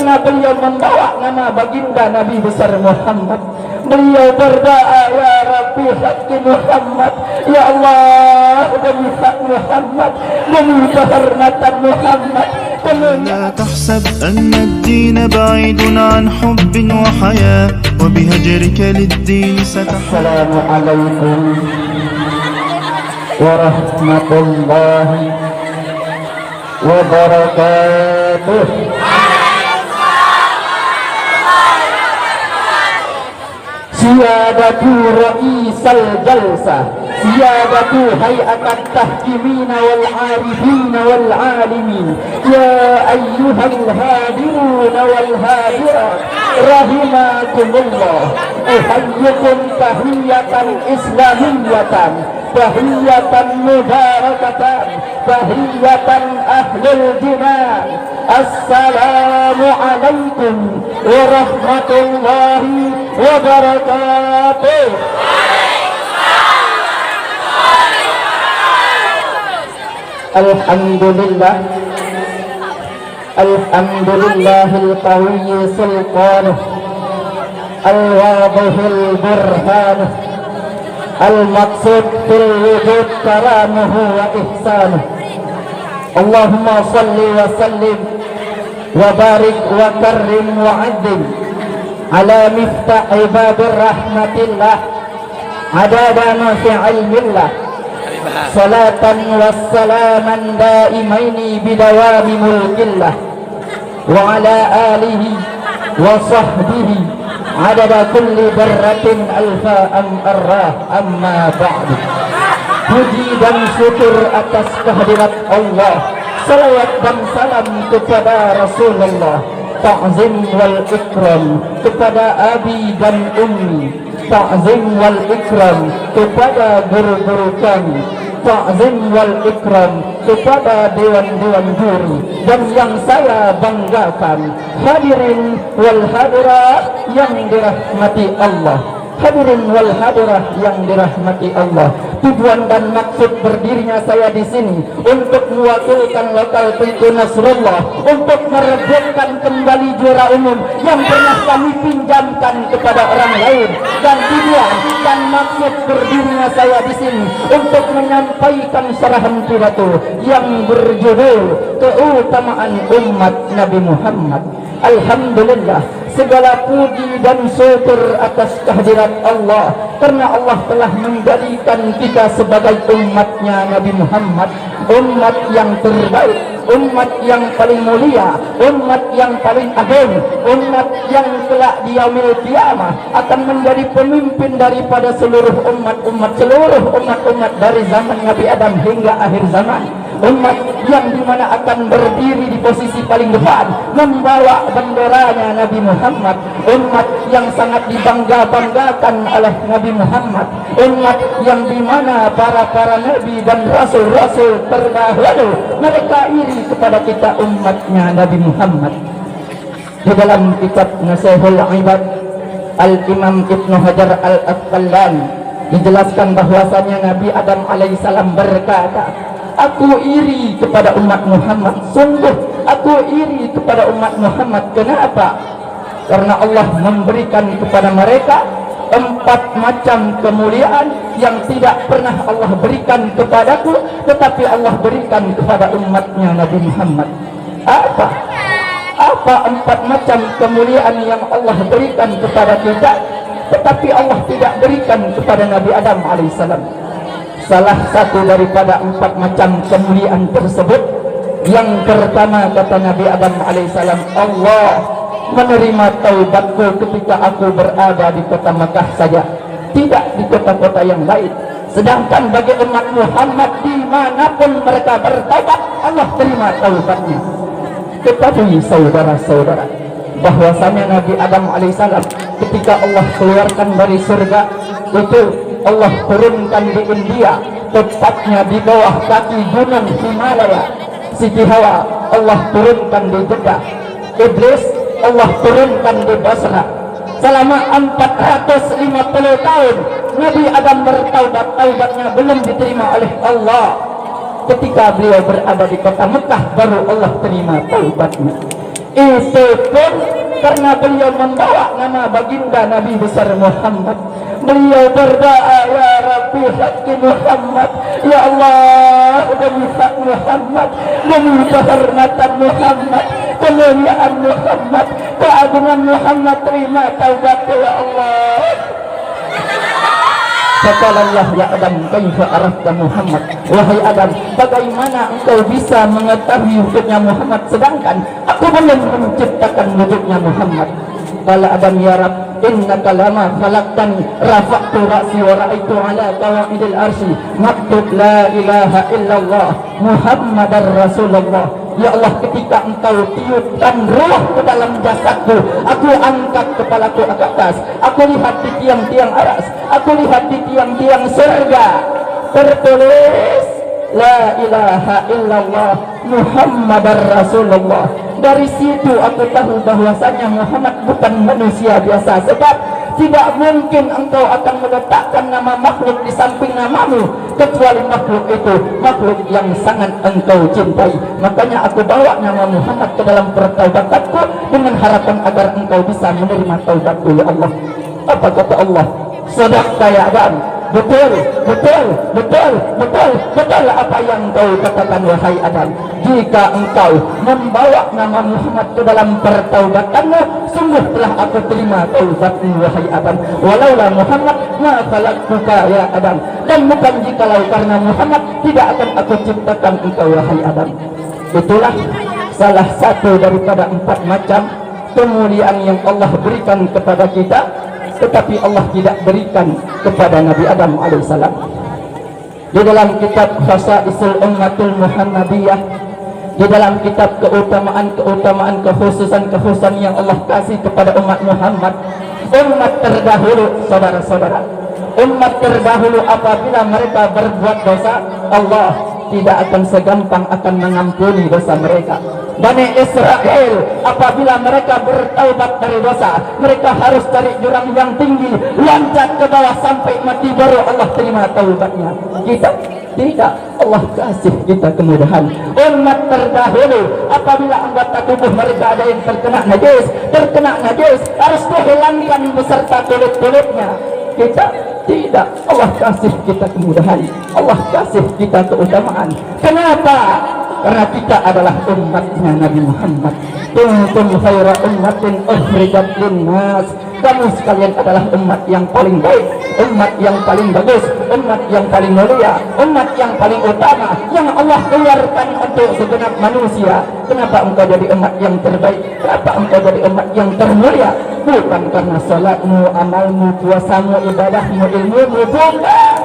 karena beliau membawa nama baginda Nabi besar Muhammad. Beliau berdoa, ya Rabbi haqqi Muhammad, ya Allah demi hak Muhammad, demi kehormatan Muhammad. لا تحسب أن الدين بعيد عن حب وحياة وبهجرك للدين ستحيا. السلام عليكم ورحمة الله وبركاته. Siyadatu Ra'isal Jalsah, Siyadatu Hay'atat Tahkimina wal Arifina wal Alimin, ya ayyuhal hadiruna wal hadirat, rahimakumullah. Uhayyukum tahiyatan islamiyatan, tahiyatan mubarakatan, tahiyatan ahlul jinan. Assalamu alaikum warahmatullahi wabarakatuh. Alhamdulillah, alhamdulillahil qawiyyi sultanuh, al-wadihil burhanuh, al-maqsud fil wujud karamuhu wa ihsanuh. Allahumma salli wa sallim wa barik wa karrim wa azim ala miftah ibadir rahmatillah adada ma fi ilmillah, salatan wassalaman daimaini bidawami mulkillah wa ala alihi wa sahbihi adada kulli barratin alfa arrah. Amma ba'du. Puji dan syukur atas kehadirat Allah, salawat dan salam kepada Rasulullah, ta'zim wal ikram kepada abi dan ummi, ta'zim wal ikram kepada guru-guru kami, ta'zim wal ikram kepada dewan-dewan juri, dan yang saya banggakan hadirin wal hadirat yang dirahmati Allah. Hadirin wal hadirah yang dirahmati Allah. Tujuan dan maksud berdirinya saya di sini untuk mewakilkan lokal pintu Nasrullah, untuk merebutkan kembali juara umum yang pernah kami pinjamkan kepada orang lain. Dan tujuan dan maksud berdirinya saya di sini untuk menyampaikan serahan pidato yang berjudul keutamaan umat Nabi Muhammad. Alhamdulillah, segala puji dan syukur atas kehadirat Allah, karena Allah telah menjadikan kita sebagai umatnya Nabi Muhammad, umat yang terbaik, umat yang paling mulia, umat yang paling agung, umat yang kelak di yaumil qiyamah akan menjadi pemimpin daripada seluruh umat dari zaman Nabi Adam hingga akhir zaman. Umat yang dimana akan berdiri di posisi paling depan membawa benderanya Nabi Muhammad. Umat yang sangat dibangga-banggakan oleh Nabi Muhammad. Umat yang dimana para nabi dan rasul-rasul terdahulu mereka iri kepada kita umatnya Nabi Muhammad. Di dalam kitab Nasihul Ibad, Al-Imam Ibnu Hajar Al-Asqalani dijelaskan bahwasanya Nabi Adam alaihissalam berkata, aku iri kepada umat Muhammad. Sungguh aku iri kepada umat Muhammad. Kenapa? Karena Allah memberikan kepada mereka 4 macam kemuliaan yang tidak pernah Allah berikan kepadaku, tetapi Allah berikan kepada umatnya Nabi Muhammad. Apa 4 macam kemuliaan yang Allah berikan kepada kita, tetapi Allah tidak berikan kepada Nabi Adam alaihissalam? Salah satu daripada 4 macam kemuliaan tersebut, yang pertama kata Nabi Adam alaihissalam, Allah menerima taubatku ketika aku berada di kota Makkah saja, tidak di kota-kota yang lain. Sedangkan bagi umat Muhammad dimanapun mereka bertaubat, Allah terima taubatnya. Ketahui saudara-saudara bahwasanya Nabi Adam alaihissalam ketika Allah keluarkan dari surga itu, Allah turunkan di India, tepatnya di bawah kaki gunung Himalaya. Siti Hawa Allah turunkan di Jeddah. Iblis Allah turunkan di Basra. Selama 450 tahun Nabi Adam bertaubat, taubatnya belum diterima oleh Allah. Ketika beliau berada di kota Mekah baru Allah terima taubatnya. Itu pun karena beliau membawa nama baginda Nabi besar Muhammad. Beliau berdoa, ya Rabbi haqqi Muhammad, ya Allah demi hak Muhammad, demi kehormatan Muhammad, kemuliaan Muhammad, keagungan Muhammad, terima taubatku ya Allah. Faqala Allah ya Adam kaifa arafta Muhammad, wahai Adam, bagaimana engkau bisa mengetahui wujudnya Muhammad sedangkan aku belum menciptakan wujudnya Muhammad. Qala Adam ya Rabb innaka lama khalaqtani rafa'tu ra'si wa ra'aitu ala qawaidil arsy maktub la ilaha illallah Muhammadar Rasulullah. Ya Allah, ketika engkau tiupkan roh ke dalam jasadku, aku angkat kepalaku ke atas, aku lihat di tiang-tiang aras, aku lihat di tiang-tiang surga tertulis la ilaha illallah Muhammadar Rasulullah. Dari situ aku tahu bahwasanya Muhammad bukan manusia biasa, sebab tidak mungkin engkau akan meletakkan nama makhluk di samping namamu kecuali makhluk itu makhluk yang sangat engkau cintai. Makanya aku bawa nama Muhammad ke dalam pertaubatanku dengan harapan agar engkau bisa menerima taubatku ya Allah. Apa kata Allah? Sadaqta ya Adam. Betul, betul, betul, betul, betul apa yang kau katakan wahai Adam. Jika engkau membawa nama Muhammad ke dalam pertaubatanmu, sungguh telah aku terima taubatmu wahai Adam. Walaulah Muhammad ma khalaqtuka ya Adam. Dan bukan jikalau karena Muhammad tidak akan aku ciptakan engkau wahai Adam. Itulah salah satu daripada 4 macam kemuliaan yang Allah berikan kepada kita, tetapi Allah tidak berikan kepada Nabi Adam alaihissalam. Di dalam kitab Khasaisul Ummatul Muhammadiyah, di dalam kitab keutamaan kekhususan yang Allah kasih kepada umat Muhammad, umat terdahulu, saudara-saudara, umat terdahulu apabila mereka berbuat dosa, Allah tidak akan segampang akan mengampuni dosa mereka. Bani Israel apabila mereka bertaubat dari dosa, mereka harus cari jurang yang tinggi, loncat ke bawah sampai mati baru Allah terima taubatnya. Kita tidak, Allah kasih kita kemudahan. Umat terdahulu apabila anggota tubuh mereka ada yang terkena najis harus dihilangkan beserta kulit-kulitnya. Kita tidak, Allah kasih kita kemudahan, Allah kasih kita keutamaan. Kenapa? Karena kita adalah umatnya Nabi Muhammad. Kuntum khaira ummatin ukhrijat linnas. Kamu sekalian adalah umat yang paling baik, umat yang paling bagus, umat yang paling mulia, umat yang paling utama yang Allah keluarkan untuk segenap manusia. Kenapa engkau jadi umat yang terbaik? Kenapa engkau jadi umat yang termulia? Bukan karena salatmu, amalmu, puasamu, ibadahmu, ilmumu, bukan.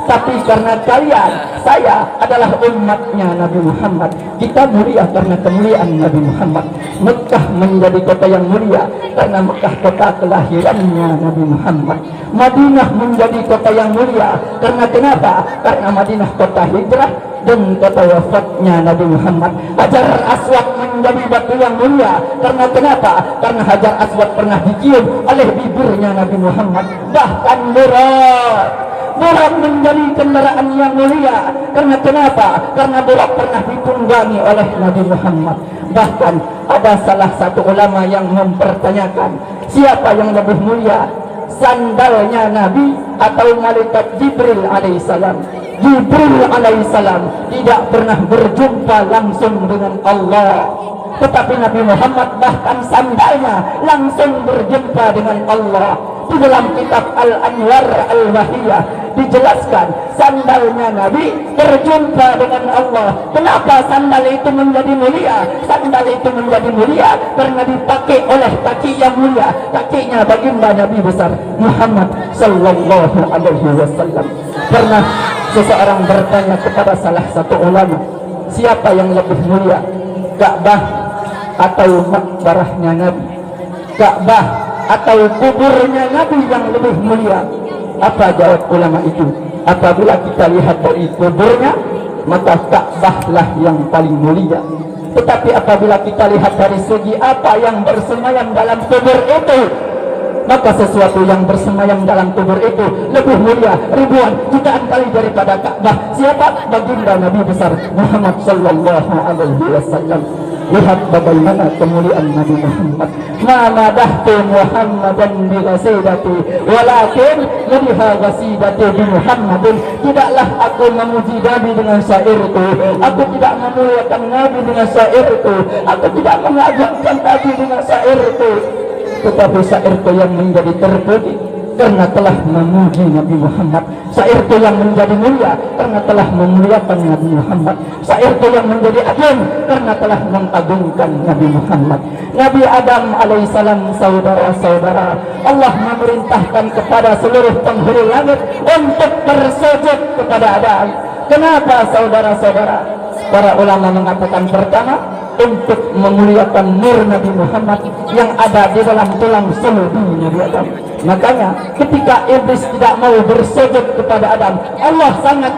Tapi karena kalian, saya adalah umatnya Nabi Muhammad. Kita mulia karena kemuliaan Nabi Muhammad. Mekah menjadi kota yang mulia karena Mekah kota kelahirannya Nabi Muhammad. Madinah menjadi kota yang mulia karena kenapa? Karena Madinah kota hijrah dan kota wafatnya Nabi Muhammad. Hajar Aswad menjadi batu yang mulia karena kenapa? Karena Hajar Aswad pernah dicium oleh bibirnya Nabi Muhammad. Bahkan Burak menjadi kendaraan yang mulia karena kenapa? Karena Burak pernah ditunggangi oleh Nabi Muhammad. Bahkan ada salah satu ulama yang mempertanyakan, siapa yang lebih mulia, sandalnya Nabi atau malaikat Jibril alaihissalam? Jibril alaihissalam tidak pernah berjumpa langsung dengan Allah, tetapi Nabi Muhammad bahkan sandalnya langsung berjumpa dengan Allah. Di dalam kitab Al-Anwar Al-Wahiyah dijelaskan sandalnya Nabi berjumpa dengan Allah. Kenapa sandal itu menjadi mulia? Sandal itu menjadi mulia karena dipakai oleh kaki yang mulia, kakinya baginda Nabi besar Muhammad sallallahu alaihi wasallam. Pernah seseorang bertanya kepada salah satu ulama, siapa yang lebih mulia, Ka'bah atau makbarahnya Nabi? Ka'bah atau kuburnya Nabi yang lebih mulia? Apa jawab ulama itu? Apabila kita lihat dari kuburnya, maka Ka'bahlah yang paling mulia. Tetapi apabila kita lihat dari segi apa yang bersemayam dalam kubur itu, maka sesuatu yang bersemayam dalam kubur itu lebih mulia ribuan jutaan kali daripada Ka'bah. Siapa? Baginda Nabi besar Muhammad sallallahu alaihi wasallam. Lihat bagaimana kemuliaan Nabi Muhammad. Ma madahtu Muhammadan bi qasidati, walakin liha qasidati bi Muhammadin. Tidaklah aku memuji Nabi dengan syairku, aku tidak memuliakan Nabi dengan syairku, aku tidak mengagungkan Nabi dengan syairku, tetapi syairku yang menjadi terpuji karena telah memuji Nabi Muhammad. Syairku yang menjadi mulia karena telah memuliakan Nabi Muhammad. Syairku yang menjadi agung karena telah mengagungkan Nabi Muhammad. Nabi Adam alaihissalam, saudara-saudara, Allah memerintahkan kepada seluruh penghulu langit untuk bersujud kepada Adam. Kenapa, saudara-saudara? Para ulama mengatakan pertama, untuk memuliakan nur Nabi Muhammad yang ada di dalam tulang sulbi Nabi Adam. Makanya ketika iblis tidak mau bersujud kepada Adam, Allah sangat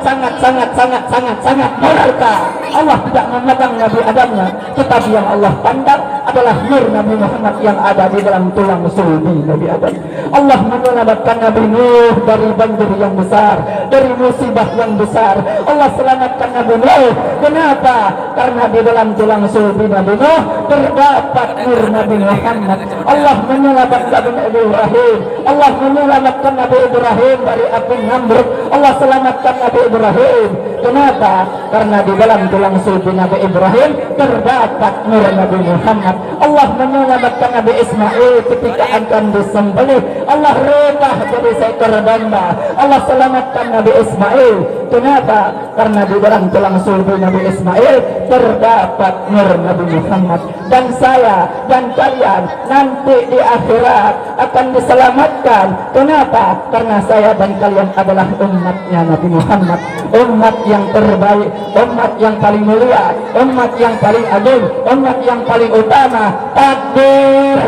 murka. Allah tidak memandang Nabi Adamnya, tetapi yang Allah pandang adalah nur Nabi Muhammad yang ada di dalam tulang sulbi Nabi Adam. Allah menyelamatkan Nabi Nuh dari banjir yang besar, dari musibah yang besar. Allah selamatkan Nabi Nuh. Kenapa? Karena di dalam tulang sulbi Nabi Nuh terdapat nur Nabi Muhammad. Allah menyelamatkan Nabi Ibrahim. Allah menyelamatkan Nabi Ibrahim dari api Namrud. Allah selamatkan Nabi Ibrahim. Kenapa? Karena di dalam tulang sulbi Nabi Ibrahim terdapat nur Nabi Muhammad. Allah menyelamatkan Nabi Ismail ketika akan disembelih. Allah rubah jadi seekor domba. Allah selamatkan Nabi Ismail. Kenapa? Karena di dalam tulang sulbi Nabi Ismail terdapat nur Nabi Muhammad. Dan saya dan kalian nanti di akhirat akan diselamatkan. Kenapa? Karena saya dan kalian adalah umatnya Nabi Muhammad, umat yang terbaik, umat yang paling mulia, umat yang paling agung, umat yang paling utama. Takbir.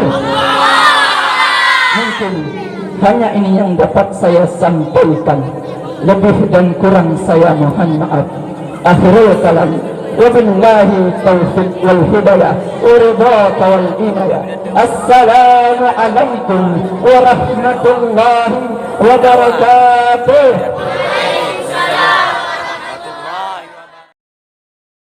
Mungkin hanya ini yang dapat saya sampaikan. Lebih dan kurang saya mohon maaf. Akhirul kalam. Wabillahi taufiq wal hidayah waridhaka wal inayah. Assalamu alaikum warahmatullahi wabarakatuh.